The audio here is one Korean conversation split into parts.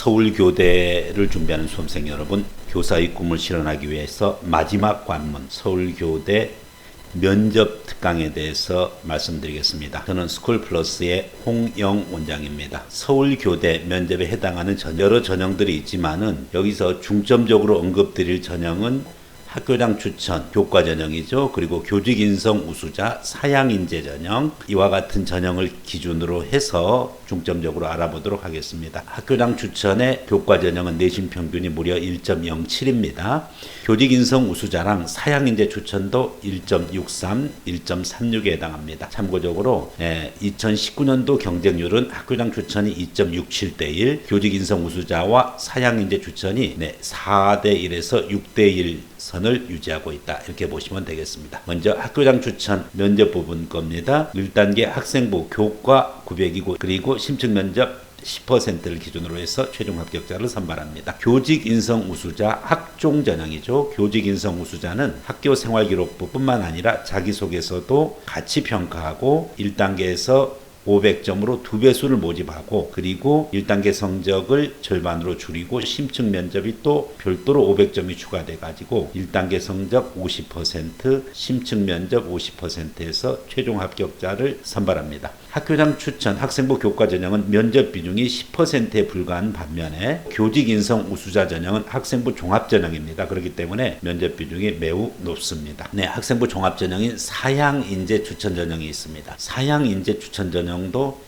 서울교대를 준비하는 수험생 여러분, 교사의 꿈을 실현하기 위해서 마지막 관문 서울교대 면접 특강에 대해서 말씀드리겠습니다. 저는 스쿨플러스의 홍영 원장입니다. 서울교대 면접에 해당하는 여러 전형들이 있지만은 여기서 중점적으로 언급드릴 전형은 학교장 추천, 교과 전형이죠. 그리고 교직 인성 우수자, 사양인재 전형, 이와 같은 전형을 기준으로 해서 중점적으로 알아보도록 하겠습니다. 학교장 추천의 교과 전형은 내신 평균이 무려 1.07입니다. 교직 인성 우수자랑 사양인재 추천도 1.63, 1.36에 해당합니다. 참고적으로 2019년도 경쟁률은 학교장 추천이 2.67대 1, 교직 인성 우수자와 사양인재 추천이 4대 1에서 6대 1 선을 유지하고 있다. 이렇게 보시면 되겠습니다. 먼저 학교장 추천 면접 부분 겁니다. 1단계 학생부 교과 900이고 그리고 심층 면접 10%를 기준으로 해서 최종 합격자를 선발합니다. 교직 인성 우수자 학종 전형이죠. 교직 인성 우수자는 학교 생활기록부뿐만 아니라 자기소개서도 같이 평가하고 1단계에서 500점으로 2배수를 모집하고 그리고 1단계 성적을 절반으로 줄이고 심층 면접이 또 별도로 500점이 추가돼 가지고 1단계 성적 50%, 심층 면접 50%에서 최종 합격자를 선발합니다. 학교장 추천 학생부 교과 전형은 면접 비중이 10%에 불과한 반면에 교직 인성 우수자 전형은 학생부 종합 전형입니다. 그렇기 때문에 면접 비중이 매우 높습니다. 학생부 종합 전형인 사양인재 추천 전형이 있습니다. 사양인재 추천 전형도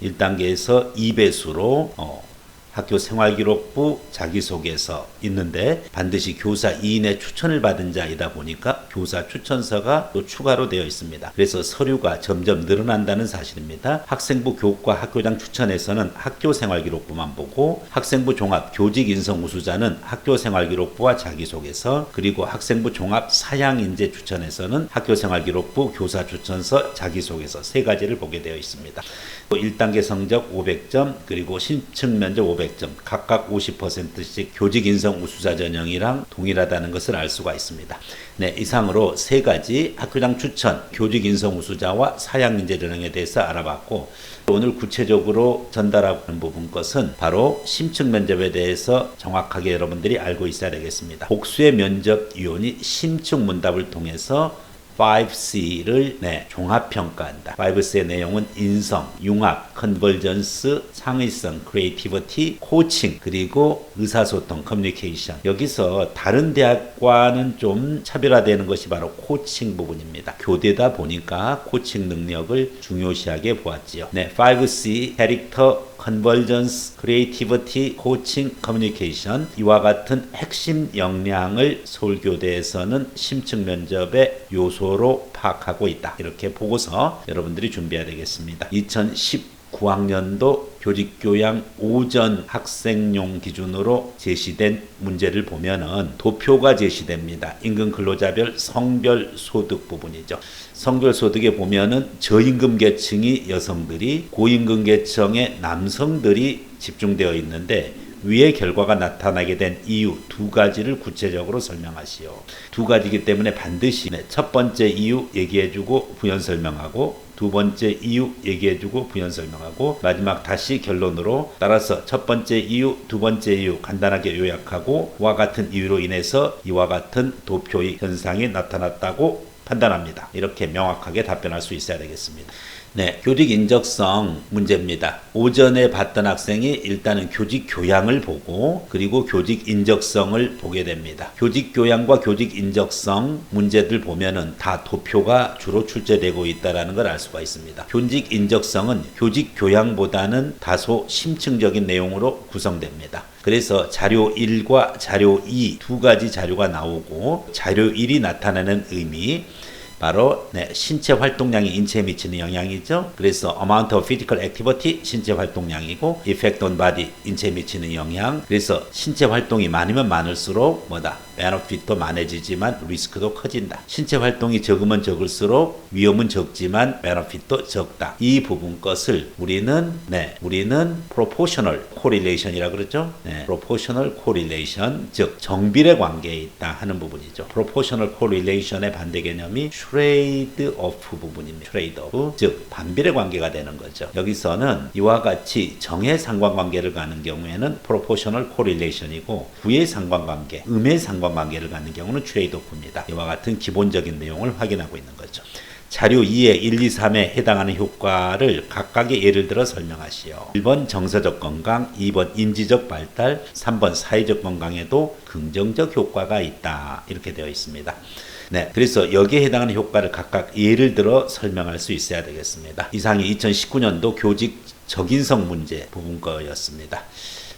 1단계에서 2배수로 학교 생활기록부 자기소개서 있는데 반드시 교사 2인의 추천을 받은 자이다 보니까 교사 추천서가 또 추가로 되어 있습니다. 그래서 서류가 점점 늘어난다는 사실입니다. 학생부 교과 학교장 추천에서는 학교 생활기록부만 보고 학생부 종합 교직 인성 우수자는 학교 생활기록부와 자기소개서 그리고 학생부 종합 사양인재 추천에서는 학교 생활기록부 교사 추천서 자기소개서 세 가지를 보게 되어 있습니다. 1단계 성적 500점 그리고 심층 면접 500점 각각 50%씩 교직 인성 우수자 전형이랑 동일하다는 것을 알 수가 있습니다. 이상으로 세 가지 학교장 추천, 교직 인성 우수자와 사양인재 전형에 대해서 알아봤고 오늘 구체적으로 전달하고 있는 부분 것은 바로 심층 면접에 대해서 정확하게 여러분들이 알고 있어야 되겠습니다. 복수의 면접위원이 심층 문답을 통해서 5C를 종합평가한다. 5C의 내용은 인성, 융합, 컨버전스, 창의성, 크리에이티비티, 코칭, 그리고 의사소통, 커뮤니케이션. 여기서 다른 대학과는 좀 차별화되는 것이 바로 코칭 부분입니다. 교대다 보니까 코칭 능력을 중요시하게 보았지요. 5C, 캐릭터, 컨버전스, 크리에이티비티, 코칭, 커뮤니케이션 이와 같은 핵심 역량을 서울교대에서는 심층 면접의 요소로 파악하고 있다. 이렇게 보고서 여러분들이 준비해야 되겠습니다. 2019학년도 교직교양 오전 학생용 기준으로 제시된 문제를 보면은 도표가 제시됩니다. 임금 근로자별 성별 소득 부분이죠. 성별 소득에 보면은 저임금 계층이 여성들이 고임금 계층의 남성들이 집중되어 있는데 위의 결과가 나타나게 된 이유 두 가지를 구체적으로 설명하시오. 두 가지이기 때문에 반드시 첫 번째 이유 얘기해주고 부연 설명하고 두 번째 이유 얘기해주고 부연 설명하고 마지막 다시 결론으로 따라서 첫 번째 이유, 두 번째 이유 간단하게 요약하고 와 같은 이유로 인해서 이와 같은 도표의 현상이 나타났다고 판단합니다. 이렇게 명확하게 답변할 수 있어야 되겠습니다. 교직 인적성 문제입니다. 오전에 봤던 학생이 일단은 교직 교양을 보고 그리고 교직 인적성을 보게 됩니다. 교직 교양과 교직 인적성 문제들 보면은 다 도표가 주로 출제되고 있다는 걸 알 수가 있습니다. 교직 인적성은 교직 교양보다는 다소 심층적인 내용으로 구성됩니다. 그래서 자료 1과 자료 2 두 가지 자료가 나오고 자료 1이 나타내는 의미 바로 신체 활동량이 인체에 미치는 영향이죠. 그래서 amount of physical activity 신체 활동량이고 effect on body 인체에 미치는 영향. 그래서 신체 활동이 많으면 많을수록 benefit도 많아지지만 리스크도 커진다. 신체 활동이 적으면 적을수록 위험은 적지만 benefit도 적다. 이 부분 것을 우리는 proportional correlation이라고 그러죠. proportional correlation 즉 정비례 관계에 있다 하는 부분이죠. proportional correlation의 반대 개념이 트레이드 오프 부분입니다. 트레이드 오프, 즉 반비례 관계가 되는 거죠. 여기서는 이와 같이 정의 상관관계를 가는 경우에는 프로포셔널 코릴레이션이고 부의 상관관계, 음의 상관관계를 가는 경우는 트레이드 오프입니다. 이와 같은 기본적인 내용을 확인하고 있는 거죠. 자료 2의 1, 2, 3에 해당하는 효과를 각각의 예를 들어 설명하시오. 1번 정서적 건강, 2번 인지적 발달, 3번 사회적 건강에도 긍정적 효과가 있다. 이렇게 되어 있습니다. 네, 그래서 여기에 해당하는 효과를 각각 예를 들어 설명할 수 있어야 되겠습니다. 이상이 2019년도 교직 적인성 문제 부분 거였습니다.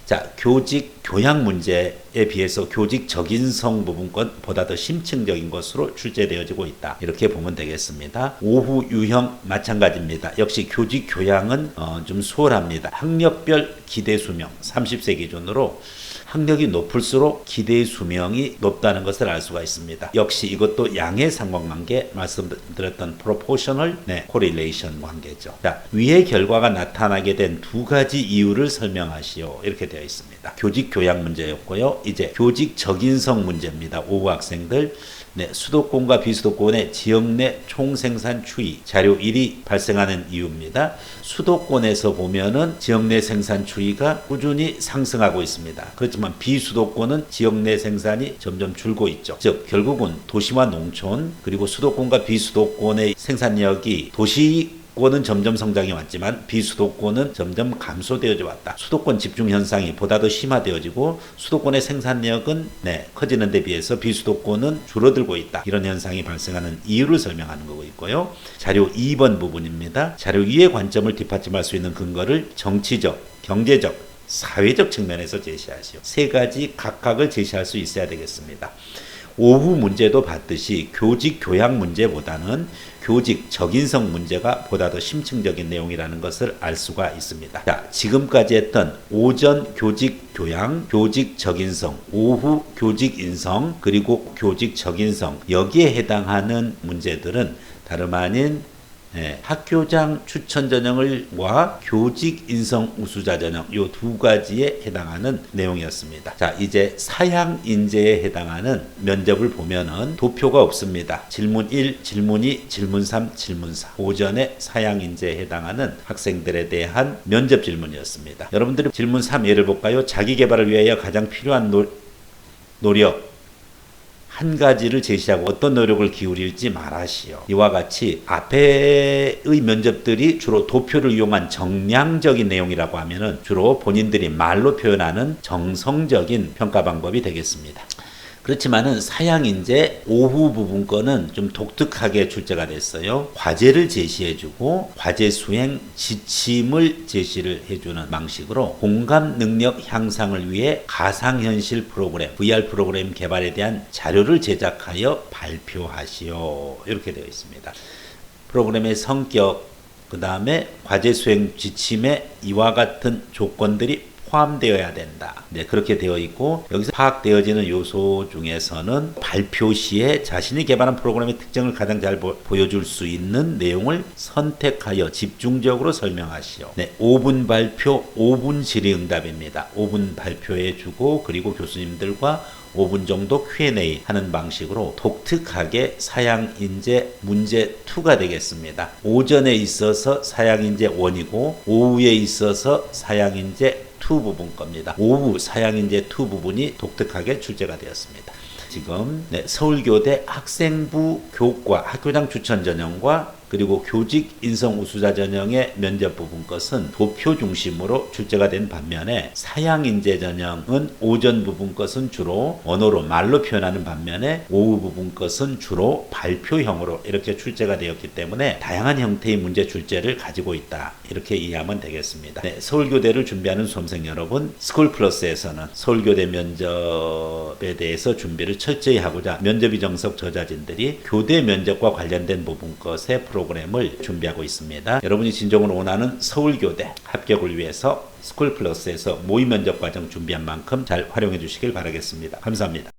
자, 교직 교양 문제에 비해서 교직 적인성 부분권보다 더 심층적인 것으로 출제되어지고 있다. 이렇게 보면 되겠습니다. 오후 유형 마찬가지입니다. 역시 교직 교양은 좀 수월합니다. 학력별 기대 수명 30세 기준으로 학력이 높을수록 기대 수명이 높다는 것을 알 수가 있습니다. 역시 이것도 양의 상관관계, 말씀드렸던 proportional correlation 관계죠. 자, 위의 결과가 나타나게 된 두 가지 이유를 설명하시오. 이렇게 되어 있습니다. 교직 교양 문제였고요. 이제 교직 적인성 문제입니다. 오후 학생들. 네, 수도권과 비수도권의 지역 내 총생산 추이 자료 1이 발생하는 이유입니다. 수도권에서 보면은 지역 내 생산 추이가 꾸준히 상승하고 있습니다. 그렇지만 비수도권은 지역 내 생산이 점점 줄고 있죠. 즉 결국은 도시와 농촌 그리고 수도권과 비수도권의 생산력이 도시권은 점점 성장해 왔지만 비수도권은 점점 감소되어져 왔다. 수도권 집중 현상이 보다 더 심화되어지고 수도권의 생산력은 커지는 데 비해서 비수도권은 줄어들고 있다. 이런 현상이 발생하는 이유를 설명하는 거고 있고요. 자료 2번 부분입니다. 자료 2의 관점을 뒷받침할 수 있는 근거를 정치적, 경제적, 사회적 측면에서 제시하시오. 세 가지 각각을 제시할 수 있어야 되겠습니다. 오후 문제도 봤듯이 교직 교양 문제보다는 교직 적인성 문제가 보다 더 심층적인 내용이라는 것을 알 수가 있습니다. 자, 지금까지 했던 오전 교직 교양, 교직 적인성, 오후 교직 인성, 그리고 교직 적인성 여기에 해당하는 문제들은 다름 아닌 학교장 추천 전형과 교직 인성 우수자 전형 이 두 가지에 해당하는 내용이었습니다. 자, 이제 사양 인재에 해당하는 면접을 보면은 도표가 없습니다. 질문 1, 질문 2, 질문 3, 질문 4. 오전에 사양 인재에 해당하는 학생들에 대한 면접 질문이었습니다. 여러분들이 질문 3 예를 볼까요? 자기 개발을 위하여 가장 필요한 노력 한 가지를 제시하고 어떤 노력을 기울일지 말하시오. 이와 같이 앞에의 면접들이 주로 도표를 이용한 정량적인 내용이라고 하면은 주로 본인들이 말로 표현하는 정성적인 평가 방법이 되겠습니다. 그렇지만은 사양인재 오후 부분 거는 좀 독특하게 출제가 됐어요. 과제를 제시해주고 과제 수행 지침을 제시를 해주는 방식으로 공감 능력 향상을 위해 가상현실 프로그램, VR 프로그램 개발에 대한 자료를 제작하여 발표하시오. 이렇게 되어 있습니다. 프로그램의 성격, 그 다음에 과제 수행 지침에 이와 같은 조건들이 포함되어야 된다. 네, 그렇게 되어 있고 여기서 파악되어지는 요소 중에서는 발표 시에 자신이 개발한 프로그램의 특징을 가장 잘 보여줄 수 있는 내용을 선택하여 집중적으로 설명하시오. 네, 5분 발표, 5분 질의응답입니다. 5분 발표해 주고 그리고 교수님들과 5분 정도 Q&A 하는 방식으로 독특하게 사양인재 문제 2가 되겠습니다. 오전에 있어서 사양인재 1이고 오후에 있어서 사양인재 2 부분 겁니다. 오후 사양인재 2 부분이 독특하게 출제가 되었습니다. 지금 서울교대 학생부 교과 학교장 추천 전형과 그리고 교직 인성 우수자 전형의 면접 부분 것은 도표 중심으로 출제가 된 반면에 사양인재 전형은 오전 부분 것은 주로 언어로 말로 표현하는 반면에 오후 부분 것은 주로 발표형으로 이렇게 출제가 되었기 때문에 다양한 형태의 문제 출제를 가지고 있다. 이렇게 이해하면 되겠습니다. 네, 서울교대를 준비하는 수험생 여러분, 스쿨플러스에서는 서울교대 면접에 대해서 준비를 철저히 하고자 면접이 정석 저자진들이 교대 면접과 관련된 부분 것의 프로그램을 준비하고 있습니다. 여러분이 진정으로 원하는 서울교대 합격을 위해서 스쿨플러스에서 모의 면접 과정 준비한 만큼 잘 활용해 주시길 바라겠습니다. 감사합니다.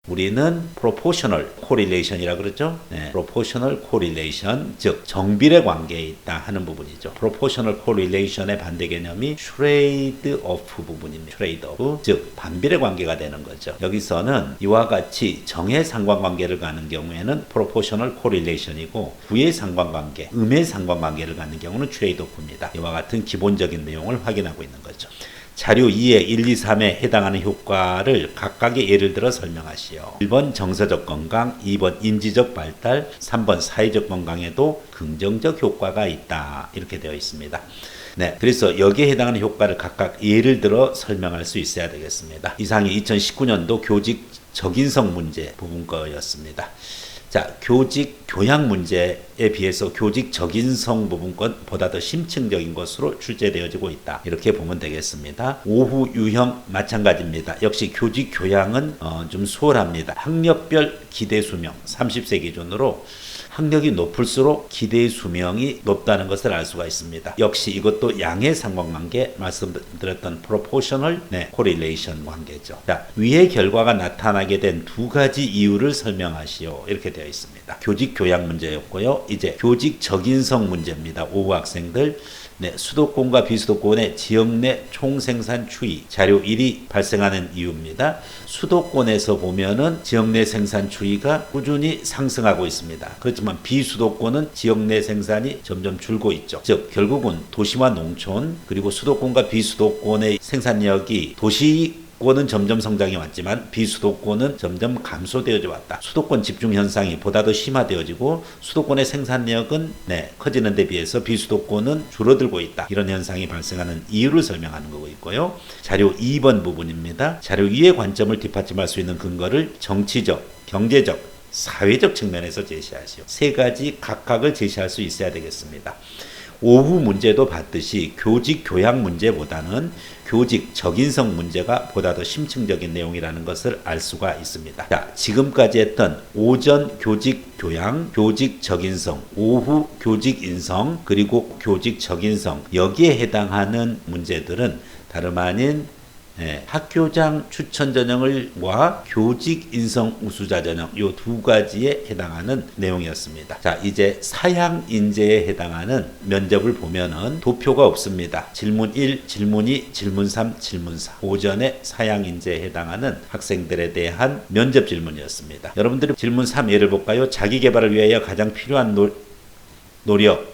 우리는 proportional correlation이라 그러죠. 네, proportional correlation, 즉 정비례 관계에 있다 하는 부분이죠. proportional correlation의 반대 개념이 trade-off 부분입니다. trade-off, 즉 반비례 관계가 되는 거죠. 여기서는 이와 같이 정의 상관관계를 가는 경우에는 proportional correlation이고 부의 상관관계, 음의 상관관계를 갖는 경우는 trade-off입니다. 이와 같은 기본적인 내용을 확인하고 있는 거죠. 자료 2의 1, 2, 3에 해당하는 효과를 각각의 예를 들어 설명하시오. 1번 정서적 건강, 2번 인지적 발달, 3번 사회적 건강에도 긍정적 효과가 있다. 이렇게 되어 있습니다. 네, 그래서 여기에 해당하는 효과를 각각 예를 들어 설명할 수 있어야 되겠습니다. 이상이 2019년도 교직 적인성 문제 부분 거였습니다. 자, 교직 교양 문제에 비해서 교직 적인성 부분권보다 더 심층적인 것으로 출제되어지고 있다. 이렇게 보면 되겠습니다. 오후 유형 마찬가지입니다. 역시 교직 교양은 좀 수월합니다. 학력별 기대 수명 30세 기준으로 학력이 높을수록 기대 수명이 높다는 것을 알 수가 있습니다. 역시 이것도 양의 상관관계, 말씀드렸던 proportional correlation 관계죠. 자, 위의 결과가 나타나게 된 두 가지 이유를 설명하시오. 이렇게 되어 있습니다. 교직 교양 문제였고요. 이제 교직 적인성 문제입니다. 오후 학생들. 네, 수도권과 비수도권의 지역 내 총생산 추이 자료 1이 발생하는 이유입니다. 수도권에서 보면은 지역 내 생산 추이가 꾸준히 상승하고 있습니다. 그렇지만 비수도권은 지역 내 생산이 점점 줄고 있죠. 즉 결국은 도시와 농촌 그리고 수도권과 비수도권의 생산력이 도시권은 점점 성장해 왔지만 비수도권은 점점 감소되어져 왔다. 수도권 집중 현상이 보다 더 심화되어지고 수도권의 생산력은 커지는 데 비해서 비수도권은 줄어들고 있다. 이런 현상이 발생하는 이유를 설명하는 거고 있고요. 자료 2번 부분입니다. 자료 2의 관점을 뒷받침할 수 있는 근거를 정치적, 경제적, 사회적 측면에서 제시하시오. 세 가지 각각을 제시할 수 있어야 되겠습니다. 오후 문제도 봤듯이 교직 교양 문제보다는 교직 적인성 문제가 보다 더 심층적인 내용이라는 것을 알 수가 있습니다. 자, 지금까지 했던 오전 교직 교양, 교직 적인성, 오후 교직 인성, 그리고 교직 적인성 여기에 해당하는 문제들은 다름 아닌 학교장 추천 전형과 교직 인성 우수자 전형 이 두 가지에 해당하는 내용이었습니다. 자, 이제 사양 인재에 해당하는 면접을 보면은 도표가 없습니다. 질문 1, 질문 2, 질문 3, 질문 4. 오전에 사양 인재에 해당하는 학생들에 대한 면접 질문이었습니다. 여러분들이 질문 3 예를 볼까요? 자기 개발을 위하여 가장 필요한 노력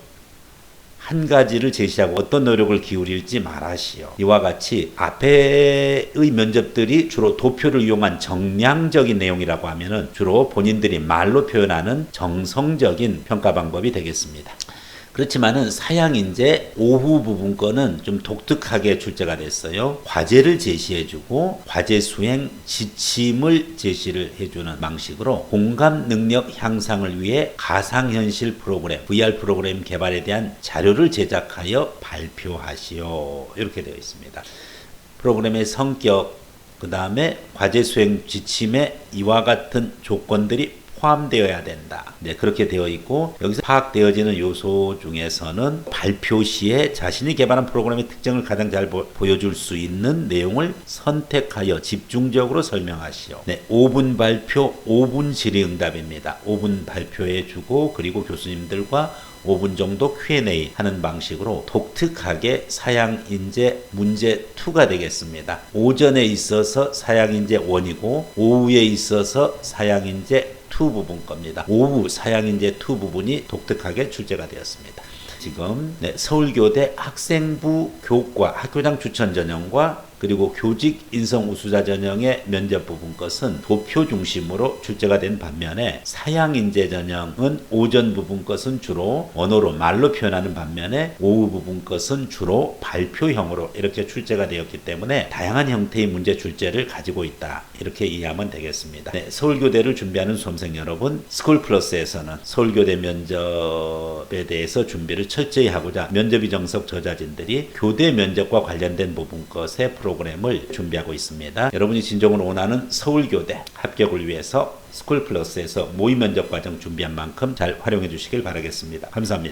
한 가지를 제시하고 어떤 노력을 기울일지 말하시오. 이와 같이 앞에의 면접들이 주로 도표를 이용한 정량적인 내용이라고 하면은 주로 본인들이 말로 표현하는 정성적인 평가 방법이 되겠습니다. 그렇지만은 사양인재 오후 부분 거는 좀 독특하게 출제가 됐어요. 과제를 제시해주고 과제 수행 지침을 제시를 해주는 방식으로 공감 능력 향상을 위해 가상현실 프로그램, VR 프로그램 개발에 대한 자료를 제작하여 발표하시오. 이렇게 되어 있습니다. 프로그램의 성격, 그 다음에 과제 수행 지침에 이와 같은 조건들이 포함되어야 된다. 네, 그렇게 되어 있고 여기서 파악되어지는 요소 중에서는 발표 시에 자신이 개발한 프로그램의 특징을 가장 잘 보여줄 수 있는 내용을 선택하여 집중적으로 설명하시오. 네, 5분 발표, 5분 질의응답입니다. 5분 발표해 주고 그리고 교수님들과 5분 정도 Q&A 하는 방식으로 독특하게 사양인재 문제 2가 되겠습니다. 오전에 있어서 사양인재 1이고 오후에 있어서 사양인재 2 부분 겁니다. 오후 사양인재 2 부분이 독특하게 출제가 되었습니다. 지금 서울교대 학생부 교과 학교장 추천 전형과 그리고 교직 인성 우수자 전형의 면접 부분 것은 도표 중심으로 출제가 된 반면에 사양인재 전형은 오전 부분 것은 주로 언어로 말로 표현하는 반면에 오후 부분 것은 주로 발표형으로 이렇게 출제가 되었기 때문에 다양한 형태의 문제 출제를 가지고 있다. 이렇게 이해하면 되겠습니다. 네, 서울교대를 준비하는 수험생 여러분, 스쿨플러스에서는 서울교대 면접에 대해서 준비를 철저히 하고자 면접이 정석 저자진들이 교대 면접과 관련된 부분 것의 프로그램을 준비하고 있습니다. 여러분이 진정으로 원하는 서울교대 합격을 위해서 스쿨플러스에서 모의 면접 과정 준비한 만큼 잘 활용해 주시길 바라겠습니다. 감사합니다.